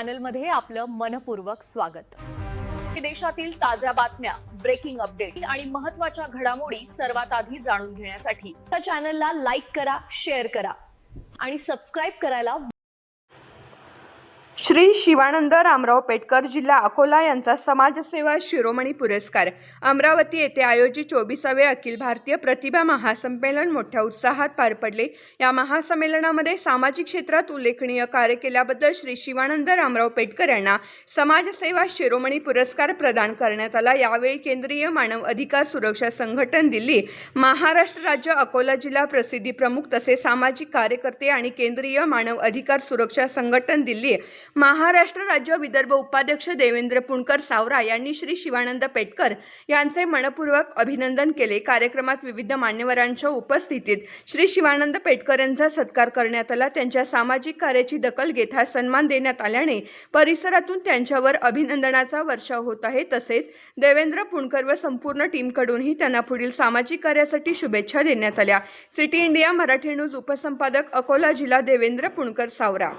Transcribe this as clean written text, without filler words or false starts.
चॅनलमध्ये आपलं मनपूर्वक स्वागत। देशातील ताज्या बातम्या, ब्रेकिंग अपडेट आणि महत्त्वाच्या घडामोडी सर्वात आधी जाणून घेण्यासाठी या चॅनलला लाईक करा, शेअर करा आणि सबस्क्राइब करायला। श्री शिवानंद रामराव पेटकर जिल्हा अकोला यांचा समाजसेवा शिरोमणी पुरस्कार अमरावती येथे आयोजित 24वे अखिल भारतीय प्रतिभा महासंमेलन मोठ्या उत्साहात पार पडले। या महासंमेलनामध्ये सामाजिक क्षेत्रात उल्लेखनीय कार्य केल्याबद्दल श्री शिवानंद रामराव पेटकर यांना समाजसेवा शिरोमणी पुरस्कार प्रदान करण्यात आला। यावेळी केंद्रीय मानव अधिकार सुरक्षा संघटन दिल्ली, महाराष्ट्र राज्य अकोला जिल्हा प्रसिद्धी प्रमुख तसेच सामाजिक कार्यकर्ते आणि केंद्रीय मानव अधिकार सुरक्षा संघटन दिल्ली, महाराष्ट्र राज्य विदर्भ उपाध्यक्ष देवेंद्र पुणकर सावरा यांनी श्री शिवानंद पेटकर यांचे मनपूर्वक अभिनंदन केले। कार्यक्रमात विविध मान्यवरांच्या उपस्थितीत श्री शिवानंद पेटकर यांचा सत्कार करण्यात आला। त्यांच्या सामाजिक कार्याची दखल घेत हा सन्मान देण्यात आल्याने परिसरातून त्यांच्यावर अभिनंदनाचा वर्षाव होत आहे। तसेच देवेंद्र पुणकर व संपूर्ण टीमकडूनही त्यांना पुढील सामाजिक कार्यासाठी शुभेच्छा देण्यात आल्या। सिटी इंडिया मराठी न्यूज उपसंपादक अकोला जिल्हा देवेंद्र पुणकर सावरा।